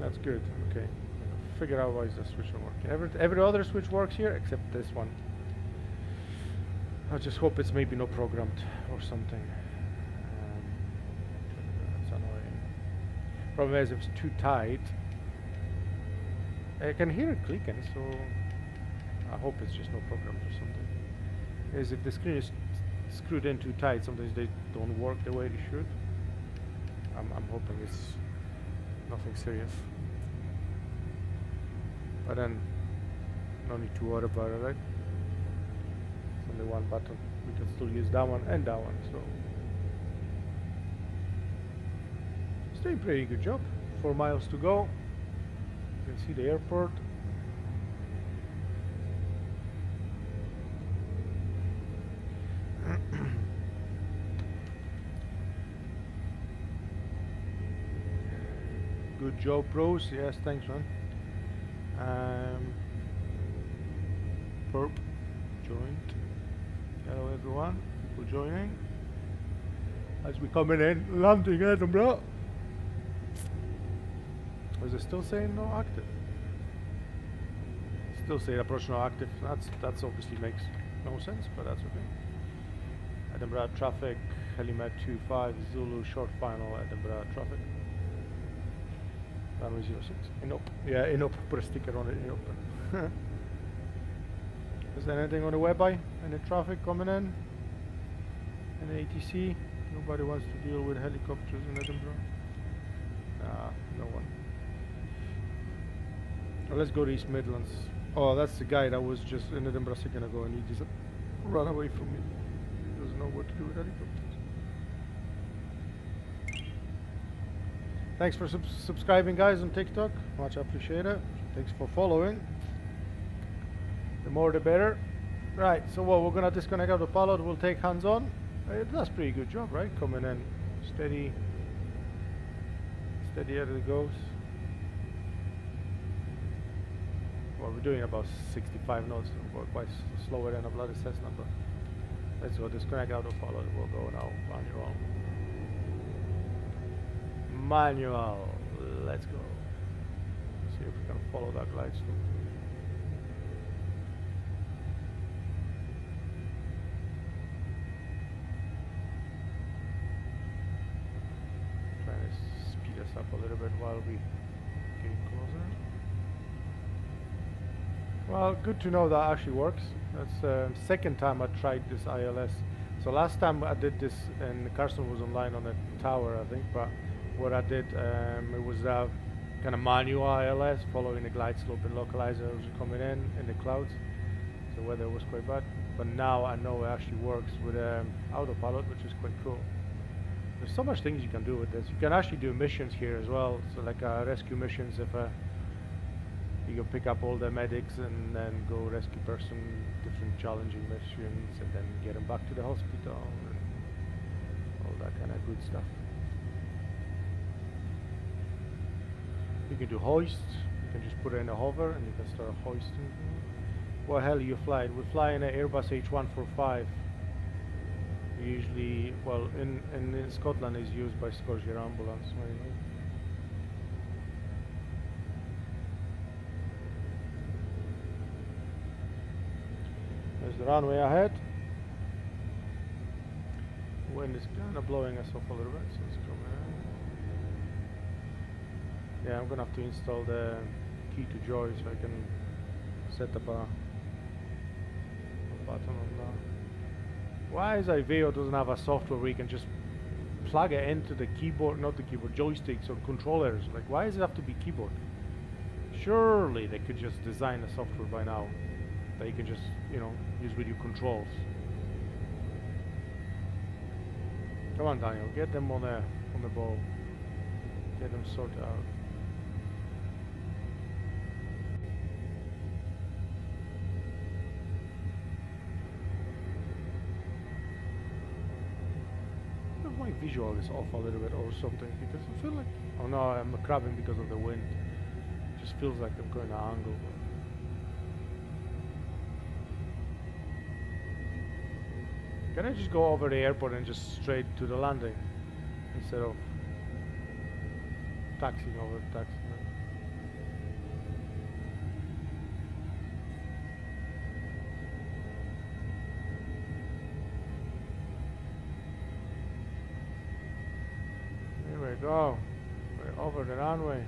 Speaker 1: That's good. Okay. Figure out why is the switch not working. Every other switch works here except this one. I just hope it's maybe not programmed or something. That's annoying. Problem is if it's too tight, I can hear it clicking, so I hope it's just not programmed or something. Is if the screen is screwed in too tight, sometimes they don't work the way they should. I'm hoping it's nothing serious. But then, no need to worry about it, right? It's only one button. We can still use that one and that one, so. It's doing a pretty good job. 4 miles to go. You can see the airport. Good job, bros. Yes, thanks, man. Perp joined. Hello everyone, people joining. As we coming in, landing Edinburgh. Is it still saying no active? Still saying approach no active. That's obviously makes no sense, but that's okay. Edinburgh traffic, Helimed 25, Zulu short final, Edinburgh traffic. Runway 06. Inop. Yeah, Inop. Put a sticker on it. Inop. Is there anything on the webby? Any traffic coming in? Any ATC? Nobody wants to deal with helicopters in Edinburgh? Nah, no one. Well, let's go to East Midlands. Oh, that's the guy that was just in Edinburgh a second ago and he just ran away from me. He doesn't know what to do with helicopters. Thanks for subscribing, guys, on TikTok. Much appreciated. Thanks for following. The more the better. Right, so what, we're gonna disconnect out the pilot. We'll take hands on. It does pretty good job, right? Coming in steady. Steady as it goes. Well, we're doing about 65 knots. We're quite slower than a bloody Cessna, but let's go disconnect out the pilot. We'll go now manual. Manual. Let's go. See if we can follow that glide slope. Trying to speed us up a little bit while we getting closer. Well, good to know that actually works. That's the second time I tried this ILS. So last time I did this and Carson was online on a tower, I think, but what I did, it was kind of manual ILS, following the glide slope and localizer was coming in the clouds. So weather was quite bad. But now I know it actually works with autopilot, which is quite cool. There's so much things you can do with this. You can actually do missions here as well. So like rescue missions, if you can pick up all the medics and then go rescue person, different challenging missions, and then get them back to the hospital and all that kind of good stuff. You can do hoists. You can just put it in a hover and you can start hoisting. What hell you flying? We're flying an Airbus H145. Usually, well, in Scotland is used by Scottish Air Ambulance mainly. There's the runway ahead. Wind is kind of blowing us off a little bit, so it's coming in. Yeah, I'm gonna have to install the key to joy so I can set up a button on that. Why is Iveo doesn't have a software where you can just plug it into the keyboard, not the keyboard, joysticks or controllers? Like, why does it have to be keyboard? Surely they could just design a software by now that you can just, you know, use with your controls. Come on, Daniel, get them on the ball. Get them sorted out. my visual is off a little bit or something because I feel like, oh no, I'm crabbing because of the wind. It just feels like I'm going at an angle. Can I just go over the airport and just straight to the landing instead of taxiing over the taxi? Here we go. We're over the runway. You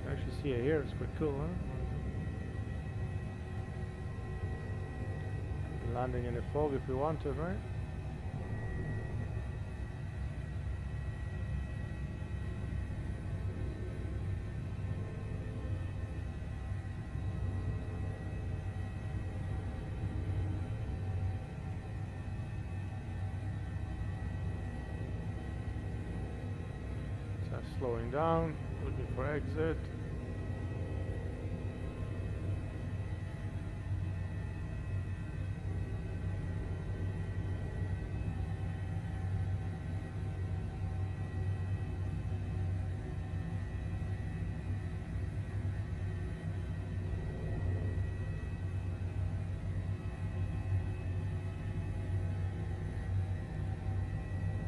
Speaker 1: can actually see it here. It's quite cool, huh? Landing in the fog if we want to, right? Slowing down, looking for exit.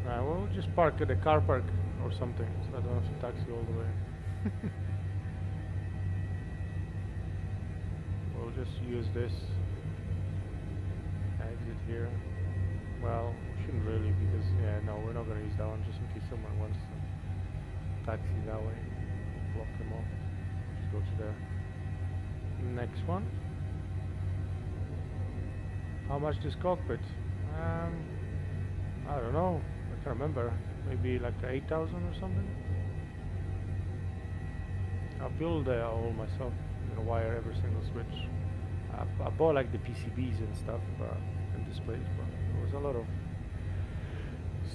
Speaker 1: Right, we'll just park at the car park or something, so I don't have to taxi all the way. We'll just use this exit here. Well, we shouldn't really because, yeah, no, we're not going to use that one just in case someone wants to taxi that way. Block them off. Just go to the next one. How much this cockpit? I don't know. I can't remember. Maybe like 8,000 or something. I build all myself. I'm gonna wire every single switch. I bought like the PCBs and stuff and displays, but there was a lot of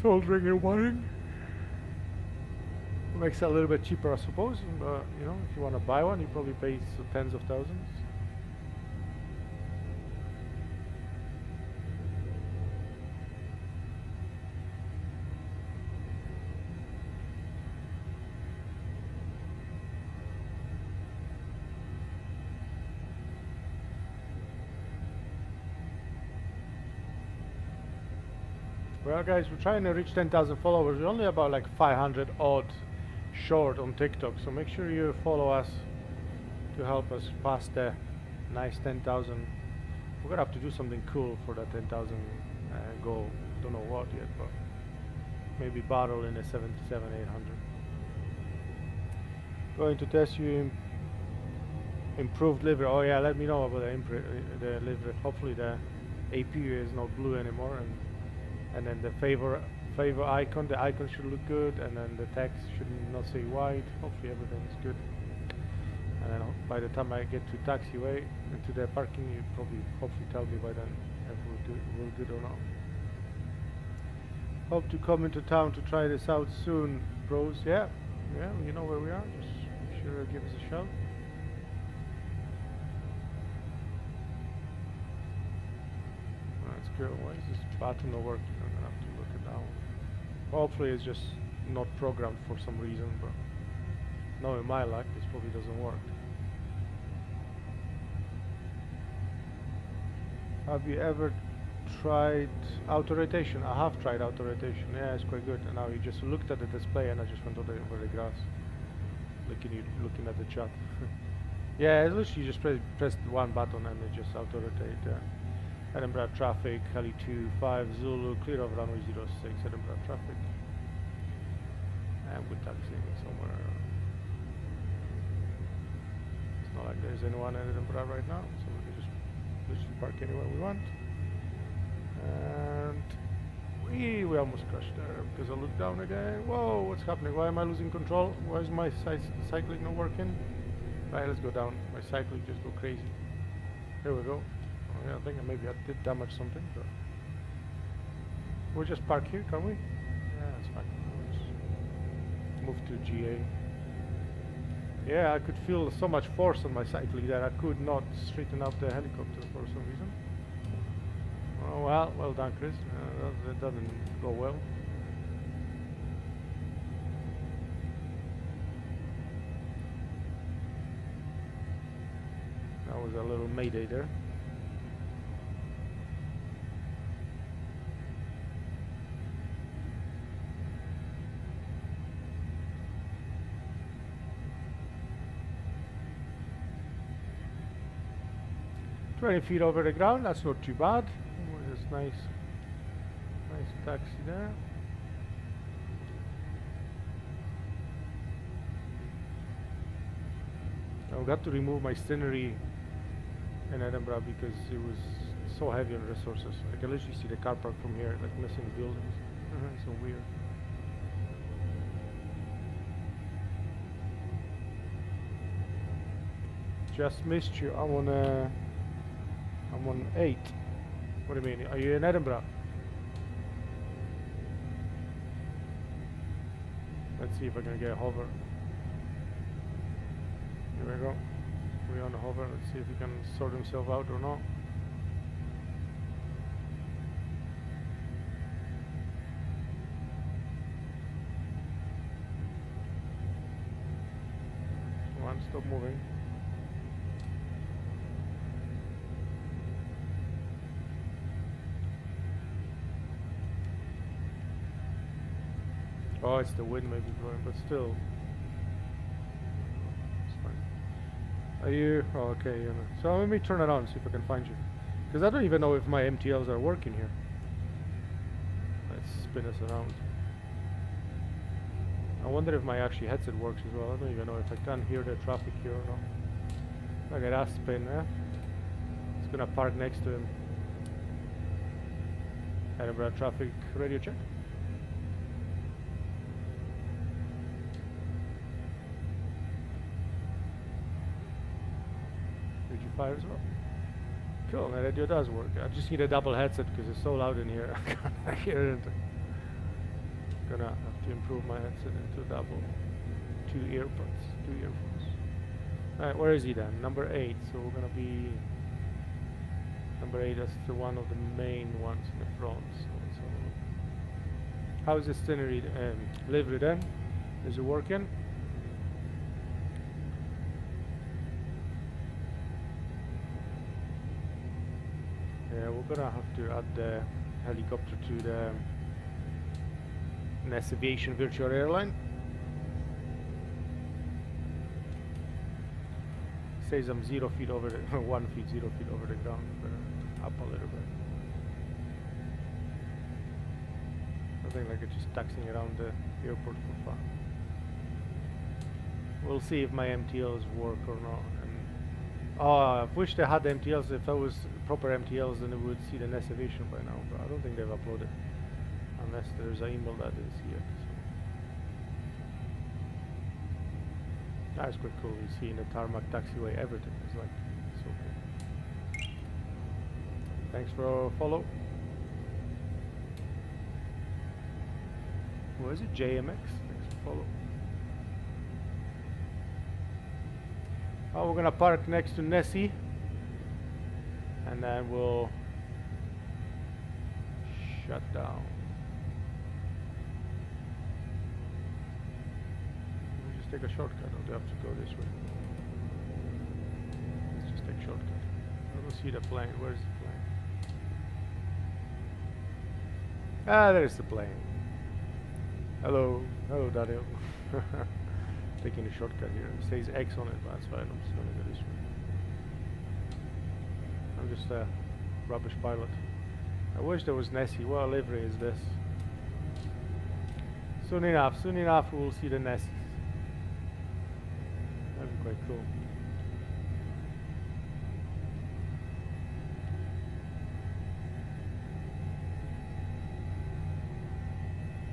Speaker 1: soldering and wiring. It makes it a little bit cheaper, I suppose. But you know, if you want to buy one, you probably pay tens of thousands. Well guys, we're trying to reach 10,000 followers. We're only about like 500 odd short on TikTok, so make sure you follow us to help us pass the nice 10,000. We're gonna have to do something cool for that 10,000 goal. Don't know what yet, but maybe battle in a 77-800. Going to test you improved livery. Oh yeah, let me know about the livery. Hopefully the AP is not blue anymore, and then the favor icon, the icon should look good, and then the text should not say white. Hopefully everything is good. And then by the time I get to taxiway into the parking, you probably hopefully tell me by then if we're good or not. Hope to come into town to try this out soon, bros. Yeah, you know where we are. Just be sure to give us a shout. That's good. Why is this button not working? I'm gonna have to look it down. Hopefully it's just not programmed for some reason, but knowing my luck, this probably doesn't work. Have you ever tried auto rotation? I have tried auto rotation. Yeah, it's quite good. And now you just looked at the display, and I just went over the grass, looking at the chat. Yeah, it's literally you just press one button and it just auto rotate. Edinburgh traffic, Heli 25 Zulu, clear of runway 06, Edinburgh traffic. And we're taxiing somewhere. It's not like there's anyone in Edinburgh right now, so we can just literally park anywhere we want. And we almost crashed there because I looked down again. Whoa, what's happening? Why am I losing control? Why is my cycling not working? Right, let's go down. My cycling just go crazy. Here we go. Oh, yeah, I think maybe I did damage something, but we'll just park here, can we? Yeah, that's fine. We'll just move to GA. Yeah, I could feel so much force on my cycling that I could not straighten out the helicopter for some reason. Oh well done, Chris. That doesn't go well. was a little mayday there. $20 feet over the ground, that's not too bad. Oh, it's nice taxi there. I got to remove my scenery in Edinburgh because it was so heavy on resources. I can literally see the car park from here, like missing buildings. So weird. Just missed you. I'm on 8. What do you mean? Are you in Edinburgh? Let's see if I can get a hover. Here we go. We're on the hover. Let's see if he can sort himself out or not. Come on, stop moving. Oh, it's the wind maybe blowing, but still. It's fine. Are you? Oh, okay. You know. So let me turn around and see if I can find you. Because I don't even know if my MTLs are working here. Let's spin us around. I wonder if my actually headset works as well. I don't even know if I can hear the traffic here or not. Look at that spin, eh? It's gonna park next to him. Edinburgh traffic radio check. Did you fire as well? Cool, my radio does work. I just need a double headset because it's so loud in here. I can't hear it. Gonna have to improve my headset into double. 2 earbuds, 2 earphones. Alright, where is he then? Number 8. So we're gonna be number 8. That's the one of the main ones in the front. So how is the scenery livery then? Is it working? Yeah, we're gonna have to add the helicopter to the NES Aviation Virtual Airline. Says I'm 0 feet over the 1 feet, 0 feet over the ground. Up a little bit. Something like it's just taxiing around the airport for fun. We'll see if my MTLs work or not. I wish they had the MTLs. If that was proper MTLs, then it would see the NES Aviation by now. But I don't think they've uploaded, unless there's an email that I didn't see yet. So. That's quite cool. You see in the tarmac taxiway everything. It's like so cool. Thanks for follow. What is it? JMX. Thanks for follow. Oh, we're gonna park next to Nessie, and then we'll shut down. We'll just take a shortcut, or do we have to go this way? Let's just take a shortcut. I don't see the plane. Where's the plane? Ah, there's the plane. Hello, hello, Daniel. Taking a shortcut here. It says X on it, but that's fine. I'm just gonna go this way. I'm just a rubbish pilot. I wish there was Nessie. What a livery is this? Soon enough we'll see the Nessies. That'd be quite cool.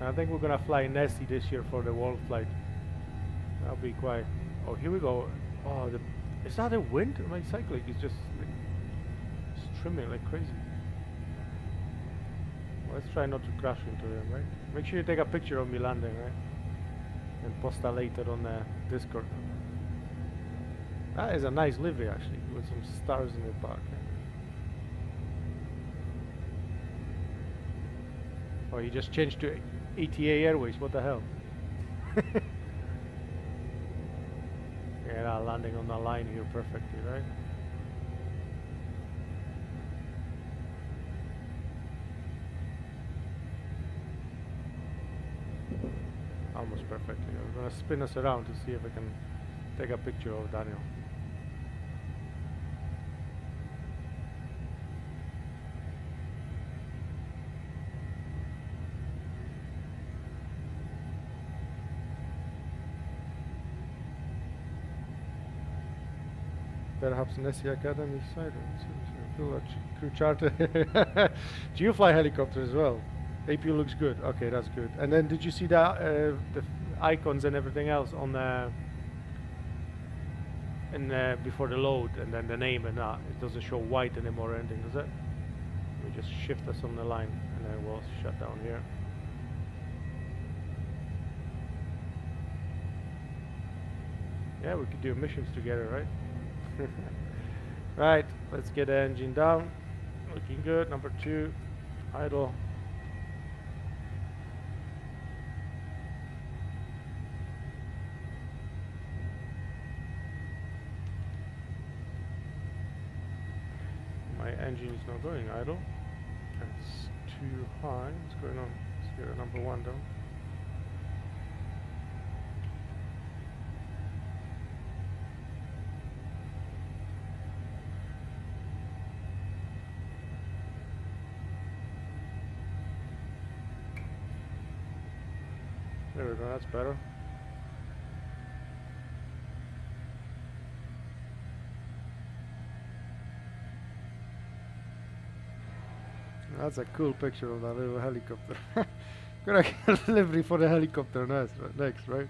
Speaker 1: I think we're gonna fly Nessie this year for the world flight. That'll be quite. Oh, here we go. Oh, is that a wind? My cycling is just like trimming like crazy. Well, let's try not to crash into them, right? Make sure you take a picture of me landing, right? And post that later on the Discord. That is a nice livery actually, with some stars in the back. Oh, you just changed to ETA Airways. What the hell? Yeah, landing on the line here perfectly, right? almost perfectly. I'm gonna spin us around to see if I can take a picture of Daniel. Perhaps an SE Academy side. Feel like crew charter. Do you fly helicopter as well? APU looks good. Okay, that's good. And then did you see that icons and everything else on the before the load, and then the name and that? It doesn't show white anymore or anything, does it? We just shift us on the line, and then we'll shut down here. Yeah, we could do missions together, right? Right, let's get the engine down. Looking good. Number 2, idle. My engine is not going idle. It's too high. What's going on? Let's get a number 1 down. There we go, that's better. That's a cool picture of that little helicopter. Gonna get a delivery for the helicopter next, right?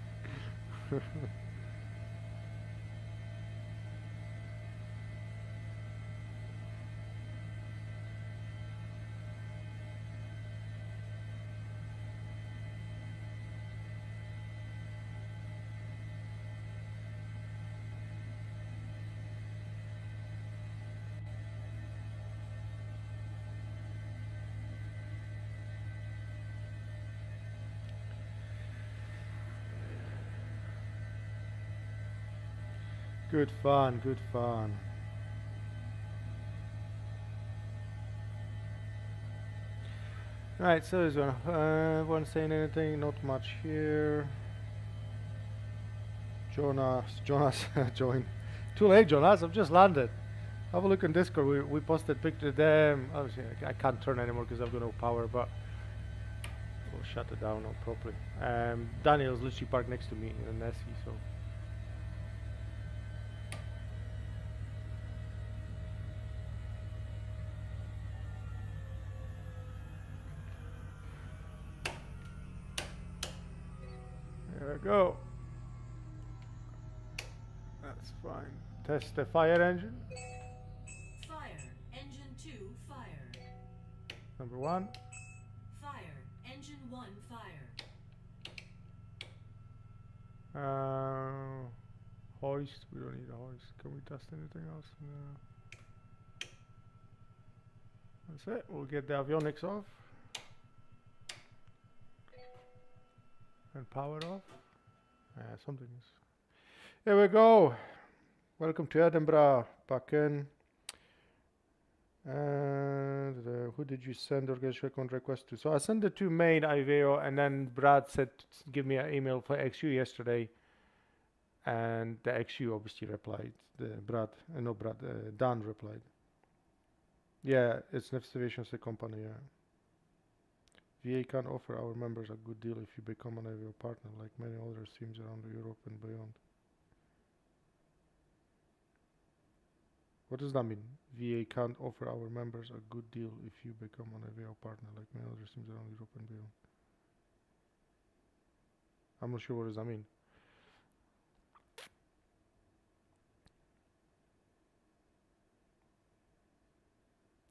Speaker 1: Good fun, good fun. Right, so is one saying anything? Not much here. Jonas join. Too late, Jonas. I've just landed. Have a look on Discord. We posted picture them. Obviously, I can't turn anymore because I've got no power, but we'll shut it down now properly. Daniel's literally parked next to me in an SE, so. There we go. That's fine. Test the fire engine.
Speaker 2: Fire. Engine 2, fire.
Speaker 1: Number 1.
Speaker 2: Fire. Engine 1, fire.
Speaker 1: Hoist. We don't need a hoist. Can we test anything else? No. That's it. We'll get the avionics off. And power off. Something is. There we go. Welcome to Edinburgh. Back in. And who did you send organization account request to? So I sent it to main Iveo, and then Brad said give me an email for XU yesterday, and the XU obviously replied. Dan replied. Yeah, it's Next Aviation company. Yeah. VA can offer our members a good deal if you become an Iveo partner, like many other teams around Europe and beyond. What does that mean? VA can't offer our members a good deal if you become an Iveo partner, like many other teams around Europe and beyond. I'm not sure what does that mean.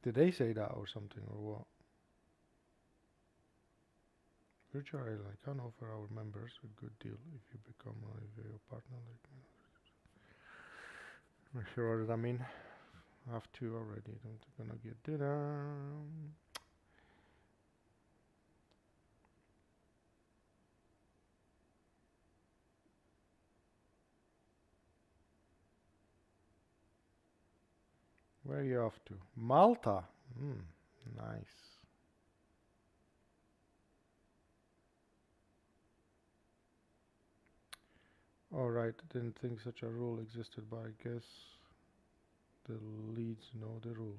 Speaker 1: Did they say that or something, or what? Virtual Airline can offer our members a good deal if you become an Iveo partner, like many others. I'm not sure what does that mean. I have 2 already. Don't gonna get dinner. Where are you off to? Malta. Nice. All right, didn't think such a rule existed, but I guess the leads know the rules.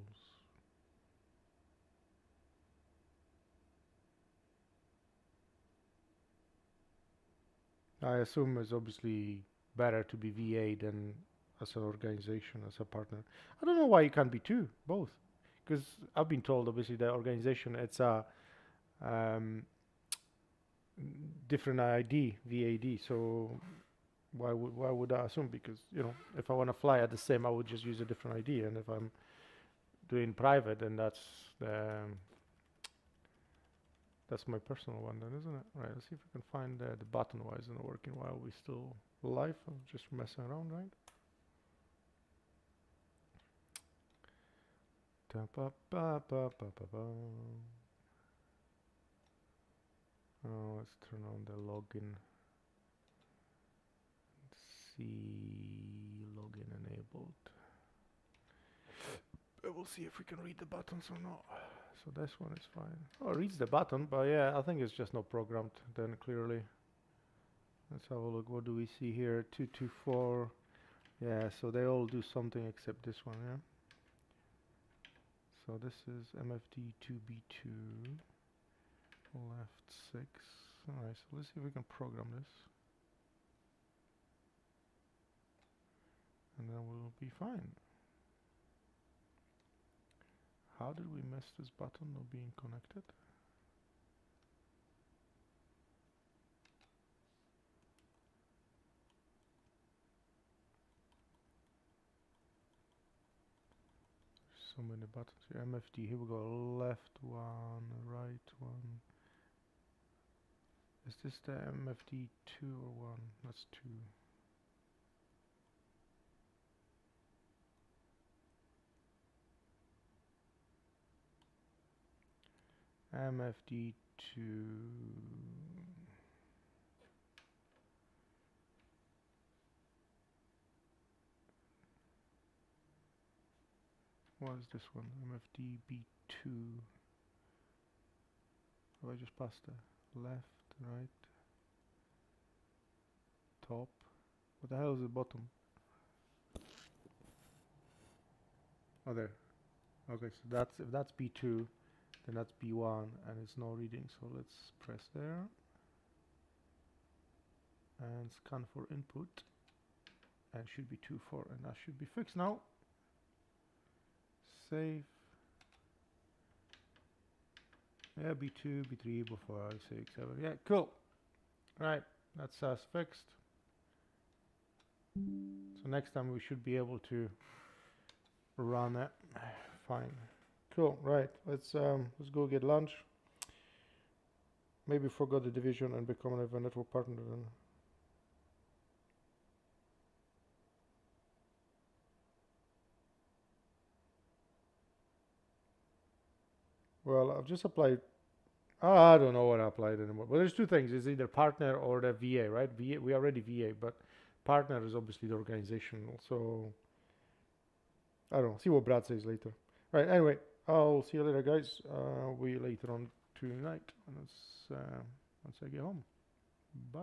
Speaker 1: I assume it's obviously better to be VA than as an organization, as a partner. I don't know why you can't be two, both. Because I've been told, obviously, the organization, it's a um, different ID, VAD. So why would I assume? Because, you know, if I want to fly at the same, I would just use a different ID. And if I'm doing private, then that's my personal one then, isn't it? Right, let's see if we can find the button. Why isn't it working while we still live? I'm just messing around, right? Oh, let's turn on the login. See, login enabled. We'll see if we can read the buttons or not. So this one is fine. Oh, it reads the button, but yeah, I think it's just not programmed then clearly. Let's have a look. What do we see here? 224. Yeah, so they all do something except this one, yeah? So this is MFD2B2, left 6. Alright, so let's see if we can program this. And then we'll be fine. How did we miss this button not being connected? So many buttons here. MFD, here we go. Left one, right one. Is this the MFD 2 or 1? That's 2. MFD 2. What is this one? MFD B2. Have I just passed the left, right, top? What the hell is the bottom? Oh, there. Okay, so that's if that's B2, then that's B1, and it's no reading. So let's press there and scan for input, and should be 2.4, and that should be fixed now. Save. Yeah, B2, B3, B4, 6, 7. Yeah, cool. Right, that's us fixed. So next time we should be able to run it. Fine. Cool. Right. Let's go get lunch. Maybe forgo the division and become a network partner then. Well, I've just applied. I don't know what I applied anymore. But there's two things. It's either partner or the VA, right? VA, we are already VA, but partner is obviously the organization. So I don't know. See what Brad says later. Right. Anyway, I'll see you later, guys. We later on tonight. Once I get home. Bye.